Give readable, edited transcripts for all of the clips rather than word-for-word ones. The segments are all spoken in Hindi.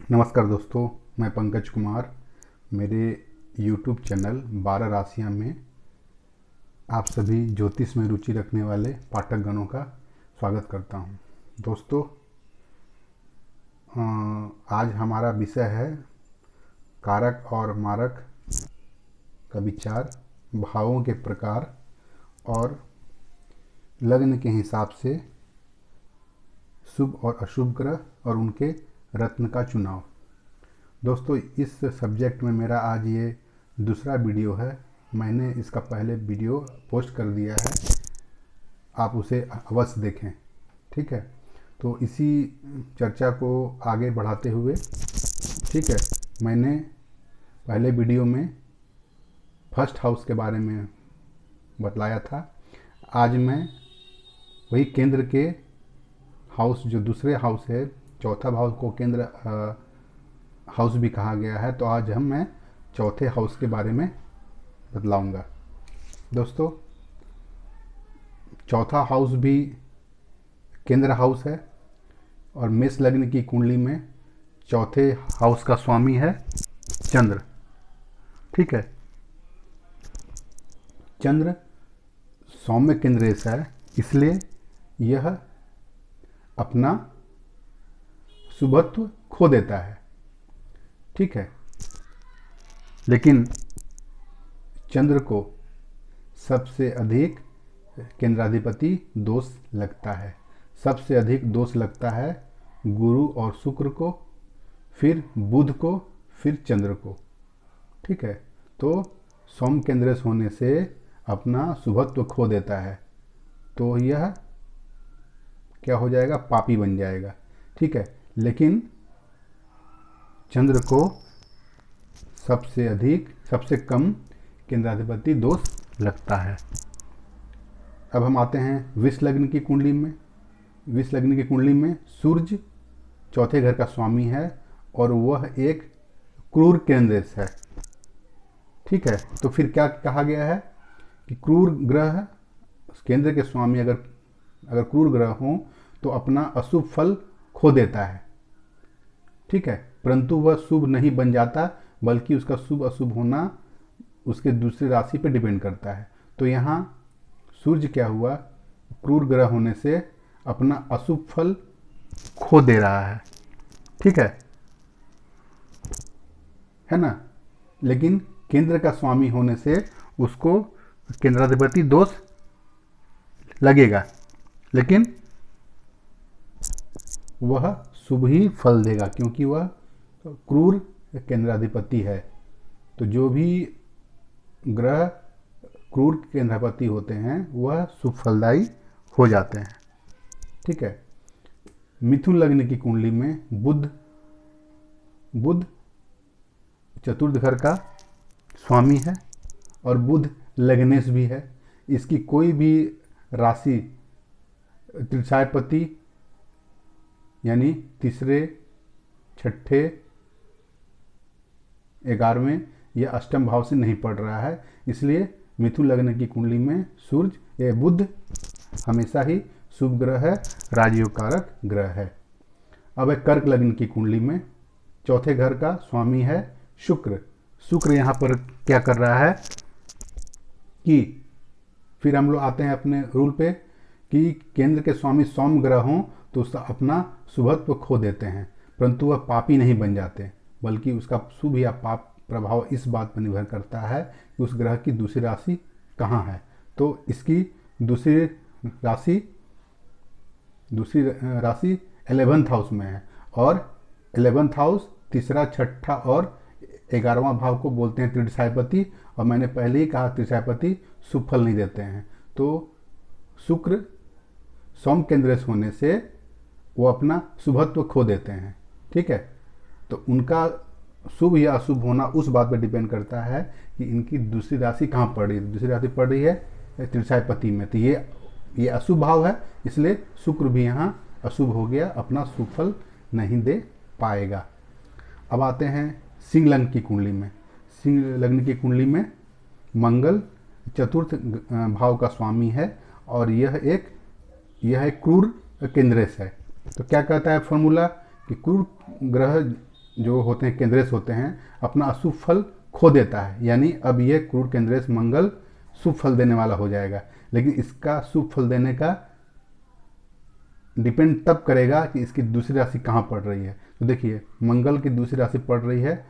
नमस्कार दोस्तों, मैं पंकज कुमार। मेरे YouTube चैनल 12 राशियाँ में आप सभी ज्योतिष में रुचि रखने वाले पाठकगणों का स्वागत करता हूँ। दोस्तों, आज हमारा विषय है कारक और मारक का विचार, भावों के प्रकार और लग्न के हिसाब से शुभ और अशुभ ग्रह और उनके रत्न का चुनाव। दोस्तों, इस सब्जेक्ट में मेरा आज ये दूसरा वीडियो है। मैंने इसका पहले वीडियो पोस्ट कर दिया है, आप उसे अवश्य देखें। ठीक है, तो इसी चर्चा को आगे बढ़ाते हुए, ठीक है, मैंने पहले वीडियो में फर्स्ट हाउस के बारे में बतलाया था। आज मैं वही केंद्र के हाउस, जो दूसरे हाउस है, चौथा हाउस को केंद्र हाउस भी कहा गया है, तो आज मैं चौथे हाउस के बारे में बतलाऊंगा। दोस्तों, चौथा हाउस भी केंद्र हाउस है और मेष लग्न की कुंडली में चौथे हाउस का स्वामी है चंद्र। ठीक है, चंद्र सौम्य केंद्रेश है, इसलिए यह अपना शुभत्व खो देता है। ठीक है, लेकिन चंद्र को सबसे अधिक केंद्राधिपति दोष लगता है। सबसे अधिक दोष लगता है गुरु और शुक्र को, फिर बुध को, फिर चंद्र को। ठीक है, तो सौम्य केंद्रेश होने से अपना शुभत्व खो देता है, तो यह क्या हो जाएगा? पापी बन जाएगा। ठीक है, लेकिन चंद्र को सबसे कम केंद्राधिपति दोष लगता है। अब हम आते हैं विष लग्न की कुंडली में। विष लग्न की कुंडली में सूर्य चौथे घर का स्वामी है और वह एक क्रूर केंद्रेश है। ठीक है, तो फिर क्या कहा गया है कि क्रूर ग्रह, केंद्र के स्वामी अगर क्रूर ग्रह हो तो अपना अशुभ फल खो देता है। ठीक है, परंतु वह शुभ नहीं बन जाता, बल्कि उसका शुभ अशुभ होना उसके दूसरी राशि पर डिपेंड करता है। तो यहाँ सूर्य क्या हुआ? क्रूर ग्रह होने से अपना अशुभ फल खो दे रहा है। ठीक है ना? लेकिन केंद्र का स्वामी होने से उसको केंद्राधिपति दोष लगेगा, लेकिन वह शुभ ही फल देगा, क्योंकि वह क्रूर केंद्राधिपति है। तो जो भी ग्रह क्रूर केंद्राधिपति होते हैं वह शुभ फलदायी हो जाते हैं। ठीक है, मिथुन लग्न की कुंडली में बुध चतुर्थ घर का स्वामी है और बुध लग्नेश भी है। इसकी कोई भी राशि तृतीयापति यानी तीसरे, छठे, 11वें या अष्टम भाव से नहीं पड़ रहा है, इसलिए मिथुन लग्न की कुंडली में सूर्य या बुध हमेशा ही शुभ ग्रह है, राजयोग कारक ग्रह है। अब एक कर्क लग्न की कुंडली में चौथे घर का स्वामी है शुक्र। शुक्र यहाँ पर क्या कर रहा है कि फिर हम लोग आते हैं अपने रूल पे कि केंद्र के स्वामी सौम्य ग्रह हों तो उसका अपना शुभत्व खो देते हैं, परंतु वह पापी नहीं बन जाते, बल्कि उसका शुभ या पाप प्रभाव इस बात पर निर्भर करता है कि उस ग्रह की दूसरी राशि कहाँ है। तो इसकी दूसरी राशि 11th हाउस में है, और 11th हाउस तीसरा, छठा और 11वां भाव को बोलते हैं तृतीयापति, और मैंने पहले ही कहा तृतीयापति शुभ फल नहीं देते हैं। तो शुक्र सौम्य केंद्रेश होने से वो अपना शुभत्व खो देते हैं। ठीक है, तो उनका शुभ या अशुभ होना उस बात पर डिपेंड करता है कि इनकी दूसरी राशि कहाँ पड़ रही है। दूसरी राशि पड़ रही है तृतीयापति में, तो ये अशुभ भाव है, इसलिए शुक्र भी यहाँ अशुभ हो गया, अपना शुभ फल नहीं दे पाएगा। अब आते हैं सिंह लग्न की कुंडली में। सिंह लग्न की कुंडली में मंगल चतुर्थ भाव का स्वामी है और यह एक क्रूर केंद्रेश है। तो क्या कहता है फॉर्मूला कि क्रूर ग्रह जो होते हैं केंद्रेश होते हैं अपना अशुभ फल खो देता है, यानी अब ये क्रूर केंद्रेश मंगल शुभ फल देने वाला हो जाएगा। लेकिन इसका शुभ फल देने का डिपेंड तब करेगा कि इसकी दूसरी राशि कहाँ पड़ रही है। तो देखिए मंगल की दूसरी राशि पड़ रही है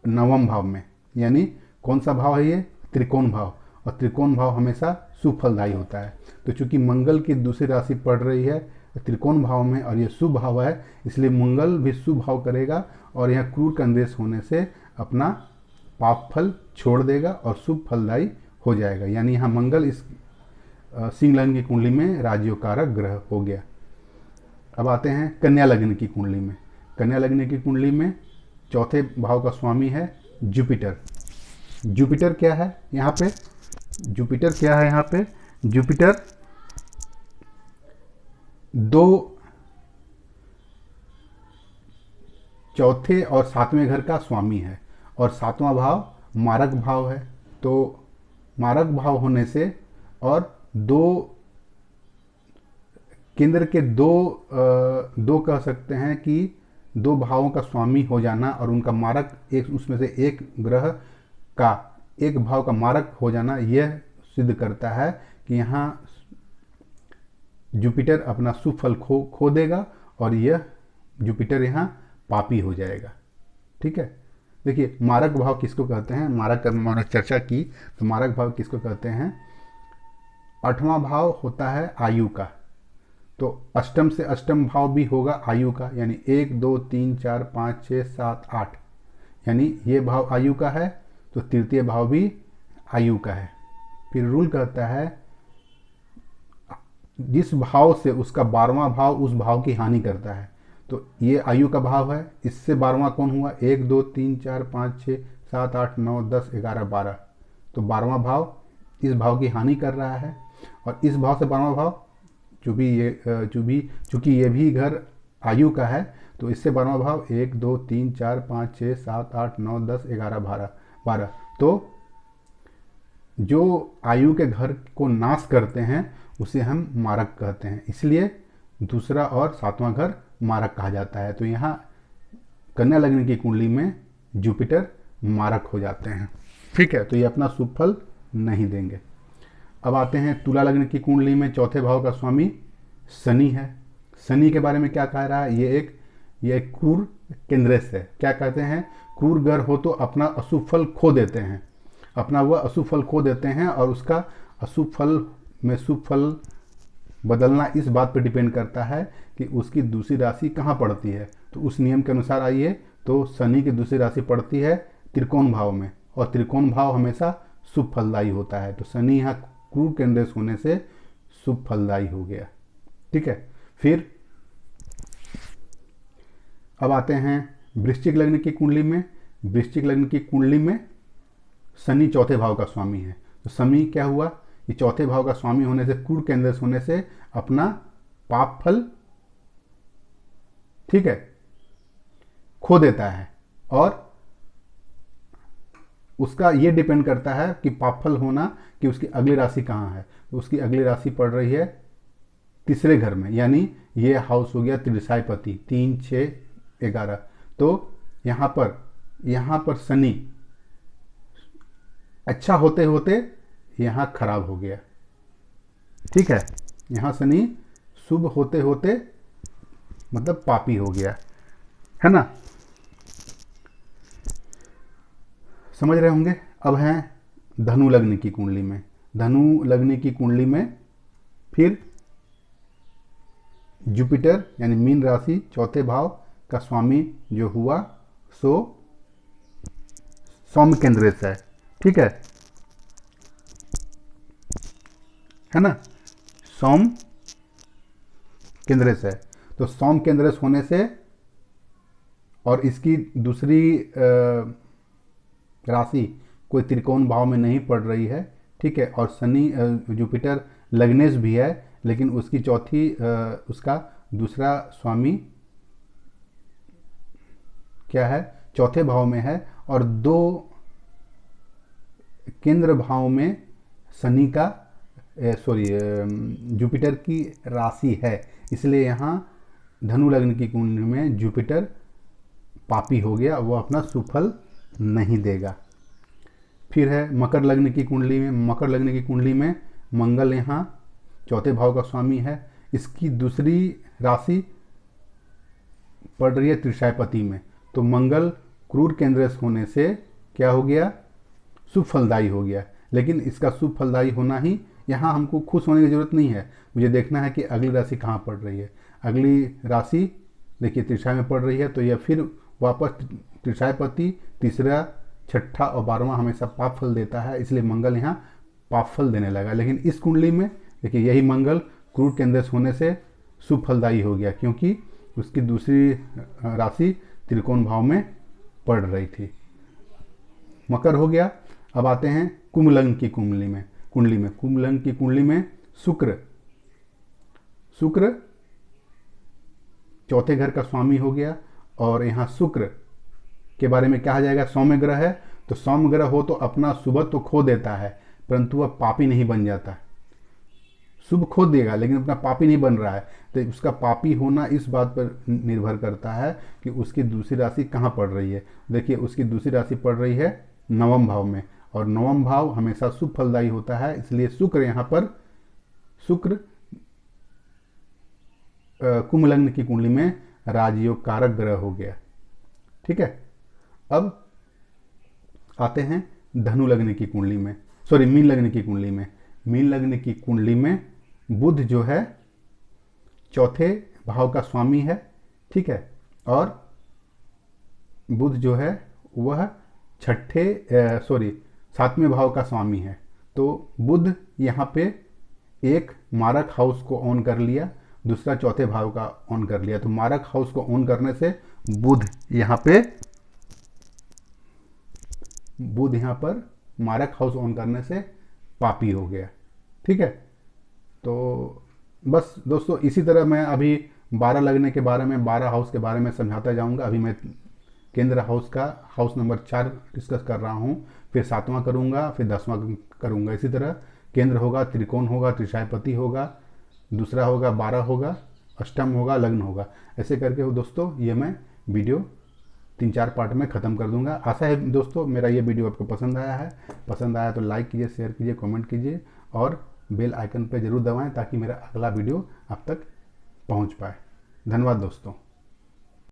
नवम भाव में, यानी कौन सा भाव है ये, त्रिकोण भाव, और त्रिकोण भाव हमेशा शुभ फलदायी होता है। तो चूंकि मंगल की दूसरी राशि पड़ रही है त्रिकोण भाव में और ये शुभ भाव है, इसलिए मंगल भी शुभ भाव करेगा और यह क्रूर केंद्रेश होने से अपना पाप फल छोड़ देगा और शुभ फलदायी हो जाएगा। यानी यहाँ मंगल इस सिंह लग्न की कुंडली में राजयोगकारक ग्रह हो गया। अब आते हैं कन्या लग्न की कुंडली में। कन्या लग्न की कुंडली में चौथे भाव का स्वामी है जुपिटर। जुपिटर क्या है यहाँ पे, जुपिटर क्या है यहाँ पे, जुपिटर चौथे और सातवें घर का स्वामी है और सातवां भाव मारक भाव है। तो मारक भाव होने से और केंद्र के दो कह सकते हैं कि दो भावों का स्वामी हो जाना और उनका मारक एक, उसमें से एक ग्रह का एक भाव का मारक हो जाना, यह सिद्ध करता है कि यहाँ जुपिटर अपना शुभ फल खो देगा और यह जुपिटर यहाँ पापी हो जाएगा। ठीक है, देखिए मारक भाव किसको कहते हैं, मारक का मैंने चर्चा की तो मारक भाव किसको कहते हैं, आठवां भाव होता है आयु का। तो अष्टम से अष्टम भाव भी होगा आयु का, यानी 1 2 3 4 5 6 7 8, यानी ये भाव आयु का है तो तृतीय भाव भी आयु का है। फिर रूल कहता है जिस भाव से उसका 12वां भाव उस भाव की हानि करता है। तो ये आयु का भाव है, इससे 12वां कौन हुआ, 1 2 3 4 5 6 7 8 9 10 11 12, तो 12वां भाव इस भाव की हानि कर रहा है और इस भाव से 12वां भाव चूंकि ये भी घर आयु का है तो इससे 12वां भाव 1 2 3 4 5 6 7 8 9 10 11 12, तो जो आयु के घर को नाश करते हैं उसे हम मारक कहते हैं, इसलिए दूसरा और सातवां घर मारक कहा जाता है। तो यहाँ कन्या लग्न की कुंडली में जुपिटर मारक हो जाते हैं। ठीक है, तो ये अपना शुभ फल नहीं देंगे। अब आते हैं तुला लग्न की कुंडली में चौथे भाव का स्वामी शनि है। शनि के बारे में क्या कह रहा है, ये एक क्रूर केंद्रेश है। क्या कहते हैं, क्रूर ग्रह हो तो अपना अशुभ फल खो देते हैं, अपना वह अशुभ फल खो देते हैं और उसका अशुभ फल में शुभ फल बदलना इस बात पर डिपेंड करता है कि उसकी दूसरी राशि कहाँ पड़ती है। तो उस नियम के अनुसार आइए, तो शनि की दूसरी राशि पड़ती है त्रिकोण भाव में और त्रिकोण भाव हमेशा शुभ फलदायी होता है। तो शनि यहाँ क्रूर केंद्रेश होने से शुभ फलदायी हो गया। ठीक है, फिर अब आते हैं वृश्चिक लग्न की कुंडली में। वृश्चिक लग्न की कुंडली में शनि चौथे भाव का स्वामी है। तो शनि क्या हुआ, ये चौथे भाव का स्वामी होने से क्रूर केंद्रेश होने से अपना पाप फल, ठीक है, खो देता है और उसका ये डिपेंड करता है कि पापफल होना कि उसकी अगली राशि कहाँ है। तो उसकी अगली राशि पड़ रही है तीसरे घर में, यानी ये हाउस हो गया त्रिशायपति 3 6 11। तो यहाँ पर शनि अच्छा होते होते यहाँ खराब हो गया। ठीक है, यहाँ शनि शुभ होते होते मतलब पापी हो गया, है ना, समझ रहे होंगे। अब हैं धनु लग्न की कुंडली में। धनु लग्न की कुंडली में फिर जुपिटर यानी मीन राशि चौथे भाव का स्वामी जो हुआ सो सौम्य केंद्रेश है। ठीक है ना, सौम्य केंद्रेश है। तो सौम्य केंद्रेश होने से और इसकी दूसरी राशि कोई त्रिकोण भाव में नहीं पड़ रही है। ठीक है, और शनि जुपिटर लग्नेश भी है लेकिन उसकी उसका दूसरा स्वामी क्या है, चौथे भाव में है और 2 केंद्र भाव में शनि का जुपिटर की राशि है, इसलिए यहाँ धनु लग्न की कुंडली में जुपिटर पापी हो गया, वो अपना सुफल नहीं देगा। फिर है मकर लग्न की कुंडली में, मकर लग्न की कुंडली में मंगल यहाँ चौथे भाव का स्वामी है। इसकी दूसरी राशि पड़ रही है त्रिशायपति में, तो मंगल क्रूर केंद्रस्थ होने से क्या हो गया, शुभ फलदायी हो गया। लेकिन इसका शुभ फलदायी होना ही, यहाँ हमको खुश होने की जरूरत नहीं है, मुझे देखना है कि अगली राशि कहाँ पड़ रही है। अगली राशि देखिए त्रिशाय में पड़ रही है, तो यह फिर वापस त्रिशायपति तीसरा, छठा और 12वां हमेशा पाप फल देता है, इसलिए मंगल यहाँ पाप फल देने लगा। लेकिन इस कुंडली में देखिए यही मंगल क्रूर केंद्रस्थ होने से शुभ फलदायी हो गया, क्योंकि उसकी दूसरी राशि त्रिकोण भाव में पड़ रही थी। मकर हो गया। अब आते हैं कुंभ लग्न की कुंभ लग्न की कुंडली में शुक्र चौथे घर का स्वामी हो गया। और यहाँ शुक्र के बारे में कहा जाएगा सौम्य ग्रह है, तो सौम्य ग्रह हो तो अपना शुभ तो खो देता है, परंतु वह पापी नहीं बन जाता। शुभ खो देगा लेकिन अपना पापी नहीं बन रहा है, तो उसका पापी होना इस बात पर निर्भर करता है कि उसकी दूसरी राशि कहाँ पड़ रही है। देखिए उसकी दूसरी राशि पड़ रही है नवम भाव में, और नवम भाव हमेशा शुभ फलदायी होता है, इसलिए शुक्र यहाँ पर कुंभ लग्न की कुंडली में राजयोग कारक ग्रह हो गया। ठीक है। अब आते हैं धनु लग्न की कुंडली में, सॉरी मीन लग्न की कुंडली में। मीन लग्न की कुंडली में बुध जो है चौथे भाव का स्वामी है। ठीक है। और बुध जो है वह सातवें भाव का स्वामी है। तो बुध यहाँ पे एक मारक हाउस को ऑन कर लिया, दूसरा चौथे भाव का ऑन कर लिया। तो मारक हाउस को ऑन करने से बुध यहाँ पर मारक हाउस ऑन करने से पापी हो गया। ठीक है। तो बस दोस्तों इसी तरह मैं अभी 12 लगने के बारे में, 12 हाउस के बारे में समझाता जाऊंगा। अभी मैं केंद्र हाउस का हाउस नंबर 4 डिस्कस कर रहा हूँ, फिर 7वां करूँगा, फिर 10वां करूँगा। इसी तरह केंद्र होगा, त्रिकोण होगा, त्रिशायपति होगा, दूसरा होगा 12 होगा, अष्टम होगा, लग्न होगा। ऐसे करके हो दोस्तों ये मैं वीडियो 3-4 पार्ट में ख़त्म कर दूंगा। आशा है दोस्तों मेरा ये वीडियो आपको पसंद आया है। पसंद आया तो लाइक कीजिए, शेयर कीजिए, कमेंट कीजिए और बेल आइकन पर ज़रूर दबाएं ताकि मेरा अगला वीडियो आप तक पहुंच पाए। धन्यवाद दोस्तों।